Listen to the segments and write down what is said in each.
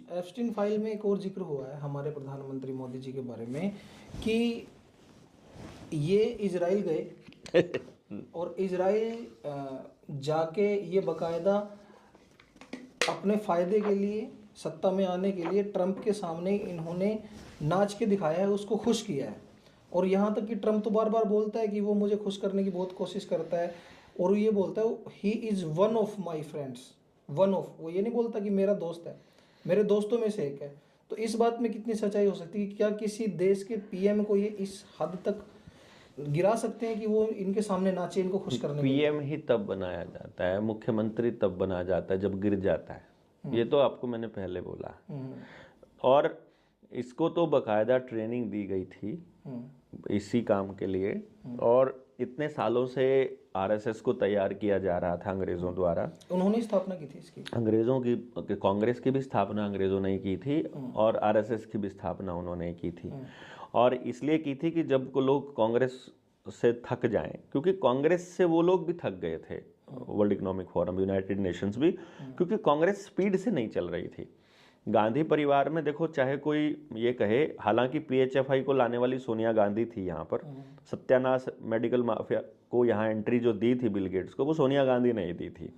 Epstein file में एक और जिक्र हुआ है हमारे प्रधानमंत्री मोदी जी के बारे में कि ये इजराइल गए और इजराइल जाके ये बकायदा अपने फायदे के लिए, सत्ता में आने के लिए ट्रंप के सामने इन्होंने नाच के दिखाया है, उसको खुश किया है। और यहाँ तक कि ट्रंप तो बार बार बोलता है कि वो मुझे खुश करने की बहुत कोशिश करता है, और ये बोलता है he is one of my friends, one of, वो ये नहीं बोलता कि मेरा दोस्त है, मेरे दोस्तों में से एक है। तो इस बात में कितनी सच्चाई हो सकती है? क्या किसी देश के पीएम को ये इस हद तक गिरा सकते हैं कि वो इनके सामने नाचे, इनको खुश करने के लिए? पीएम ही तब बनाया जाता है, मुख्यमंत्री तब बनाया जाता है जब गिर जाता है। ये तो आपको मैंने पहले बोला। और इसको तो बकायदा ट्रेनिंग दी गई थी इसी काम के लिए, और इतने सालों से आरएसएस को तैयार किया जा रहा था अंग्रेजों द्वारा। उन्होंने स्थापना की थी इसकी, अंग्रेजों की, कांग्रेस की भी स्थापना अंग्रेजों ने की थी और आरएसएस की भी स्थापना उन्होंने की थी। और इसलिए की थी कि जब को लोग कांग्रेस से थक जाएं, क्योंकि कांग्रेस से वो लोग भी थक गए थे, world economic forum, United Nations भी, क्योंकि कांग्रेस स्पीड से नहीं चल रही थी। गांधी परिवार में देखो, चाहे कोई ये कहे, हालांकि पीएचएफआई को लाने वाली सोनिया गांधी थी यहाँ पर, सत्यानाश मेडिकल माफिया को यहाँ एंट्री जो दी थी बिल गेट्स को, वो सोनिया गांधी ने ही दी थी।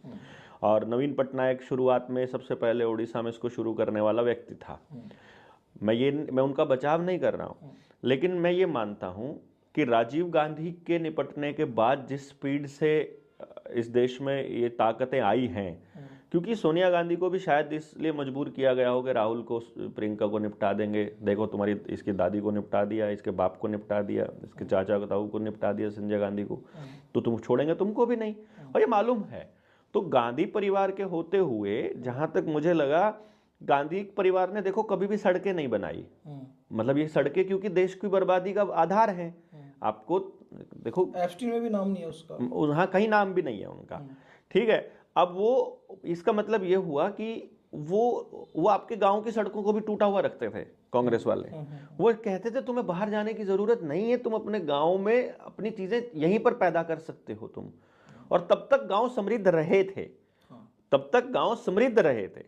और नवीन पटनायक शुरुआत में सबसे पहले उड़ीसा में इसको शुरू करने वाला व्यक्ति था। मैं उनका बचाव नहीं कर रहा हूँ, लेकिन मैं ये मानता हूँ कि राजीव गांधी के निपटने के बाद जिस स्पीड से इस देश में ये ताकतें आई हैं, क्योंकि सोनिया गांधी को भी शायद इसलिए मजबूर किया गया हो कि राहुल को, प्रियंका को निपटा देंगे, देखो तुम्हारी इसकी दादी को निपटा दिया, इसके बाप को निपटा दिया, इसके चाचा ताऊ को निपटा दिया, संजय गांधी को, तो तुम छोड़ेंगे तुमको भी नहीं। और ये मालूम है। तो गांधी परिवार के होते हुए जहां तक मुझे लगा, गांधी परिवार ने देखो कभी भी सड़कें नहीं बनाई। मतलब ये सड़कें क्योंकि देश की बर्बादी का आधार है। आपको देखो, एप्स्टीन में भी नाम नहीं है उसका, वहां कहीं नाम भी नहीं है उनका, ठीक है। अब वो, इसका मतलब ये हुआ कि वो आपके गांव की सड़कों को भी टूटा हुआ रखते थे कांग्रेस वाले। वो कहते थे तुम्हें बाहर जाने की जरूरत नहीं है, तुम अपने गांव में अपनी चीजें यहीं पर पैदा कर सकते हो तुम। और तब तक गांव समृद्ध रहे थे, तब तक गांव समृद्ध रहे थे।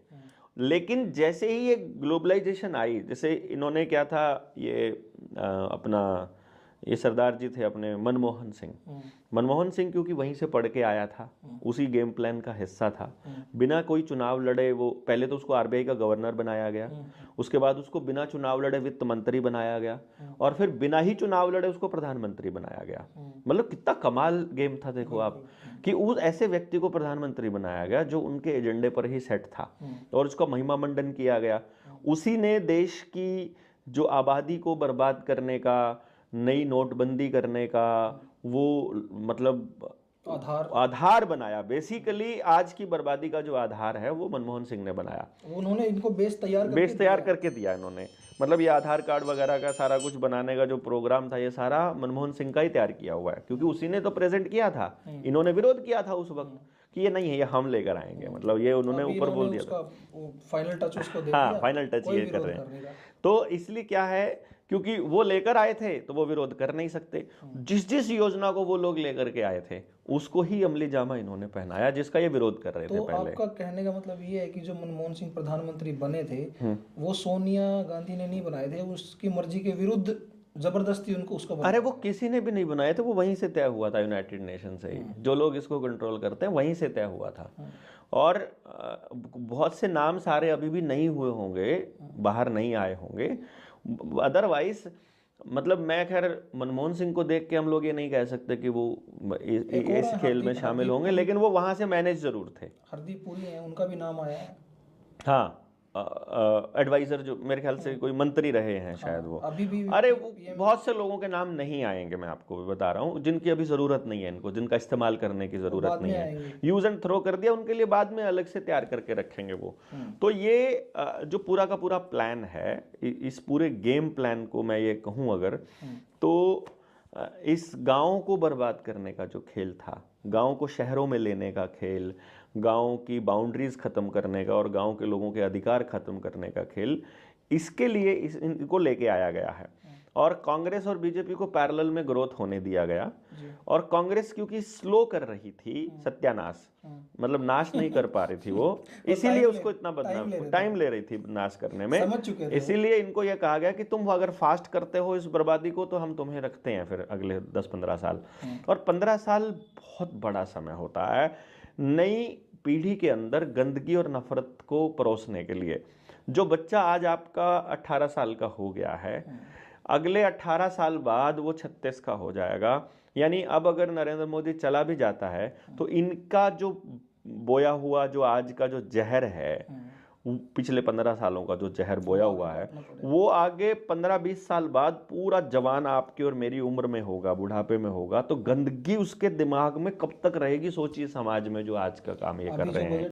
लेकिन जैसे ही ये ग्लोबलाइजेशन आई, जैसे इन्होंने क्या था, ये अपना ये सरदार जी थे अपने मनमोहन सिंह। मनमोहन सिंह क्योंकि वहीं से पढ़ के आया था, उसी गेम प्लान का हिस्सा था। बिना कोई चुनाव लड़े वो, पहले तो उसको आरबीआई का गवर्नर बनाया गया, उसके बाद उसको बिना चुनाव लड़े वित्त मंत्री बनाया गया, और फिर बिना ही चुनाव लड़े उसको प्रधानमंत्री बनाया गया। मतलब कितना कमाल गेम था देखो आप, कि उस ऐसे व्यक्ति को प्रधानमंत्री बनाया गया जो उनके एजेंडे पर ही सेट था, और उसका महिमा मंडन किया गया। उसी ने देश की जो आबादी को बर्बाद करने का, नई नोटबंदी करने का, वो मतलब आधार बनाया। बेसिकली आज की बर्बादी का जो आधार है वो मनमोहन सिंह ने बनाया। उन्होंने इनको बेस तैयार करके दिया इन्होंने। मतलब ये आधार कार्ड वगैरह का सारा कुछ बनाने का जो प्रोग्राम था, ये सारा मनमोहन सिंह का ही तैयार किया हुआ है, क्योंकि उसी ने तो प्रेजेंट किया था। इन्होंने विरोध किया था उस वक्त कि ये नहीं है, ये हम लेकर आएंगे। मतलब ये उन्होंने ऊपर बोल दिया था, फाइनल टच उसको दे दिया। हाँ, फाइनल टच ये कर रहे हैं। तो इसलिए क्या है, क्योंकि वो लेकर आए थे तो वो विरोध कर नहीं सकते। जिस जिस योजना को वो लोग लेकर के आए थे उसको ही अमली जामा इन्होंने पहनाया, जिसका ये विरोध कर रहे थे पहले। आपका कहने का मतलब ये है कि जो मनमोहन सिंह प्रधानमंत्री बने थे वो सोनिया गांधी ने नहीं बनाए थे, उसकी मर्जी के विरुद्ध जबरदस्ती उनको उसको बनाया। अरे वो किसी ने भी नहीं बनाए थे, वो वहीं से तय हुआ था, यूनाइटेड नेशन से ही। जो लोग इसको कंट्रोल करते हैं वहीं से तय हुआ था। और बहुत से नाम सारे अभी भी नहीं हुए होंगे, बाहर नहीं आए होंगे। अदरवाइज मतलब मैं खैर मनमोहन सिंह को देख के हम लोग ये नहीं कह सकते कि वो इस खेल में शामिल होंगे, लेकिन वो वहां से मैनेज जरूर थे। हरदीप पुरी है, उनका भी नाम आया है। हाँ, एडवाइजर जो मेरे ख्याल से कोई मंत्री रहे हैं शायद वो। अभी भी अरे वो बहुत से लोगों के नाम नहीं आएंगे, मैं आपको भी बता रहा हूँ, जिनकी अभी जरूरत नहीं है, इनको जिनका इस्तेमाल करने की जरूरत नहीं है, यूज एंड थ्रो कर दिया, उनके लिए बाद में अलग से तैयार करके रखेंगे वो। तो ये जो पूरा का पूरा प्लान है, इस पूरे गेम प्लान को मैं ये कहूँ अगर, तो इस गांव को बर्बाद करने का जो खेल था, गांव को शहरों में लेने का खेल, गांव की बाउंड्रीज खत्म करने का और गांव के लोगों के अधिकार खत्म करने का खेल, इसके लिए इनको लेके आया गया है। और कांग्रेस और बीजेपी को पैरेलल में ग्रोथ होने दिया गया। जी। और कांग्रेस क्योंकि स्लो कर रही थी सत्यानाश, मतलब नाश नहीं कर पा रही थी वो, इसीलिए उसको इतना बदनाम टाइम ले रही थी नाश करने में। समझ चुके थे। इसीलिए इनको यह कहा गया कि तुम अगर फास्ट करते हो इस बर्बादी को तो हम तुम्हें रखते हैं फिर अगले 10-15 साल। और 15 साल बहुत बड़ा समय होता है नई पीढ़ी के अंदर गंदगी और नफरत को परोसने के लिए। जो बच्चा आज आपका 18 साल का हो गया है, अगले 18 साल बाद वो 36 का हो जाएगा। यानी अब अगर नरेंद्र मोदी चला भी जाता है तो इनका जो बोया हुआ जो आज का जो जहर है, पिछले 15 सालों का जो जहर बोया हुआ है, वो आगे 15-20 साल बाद पूरा जवान आपकी और मेरी उम्र में होगा, बुढ़ापे में होगा, तो गंदगी उसके दिमाग में कब तक रहेगी सोचिए, समाज में जो आज का काम ये कर रहे हैं।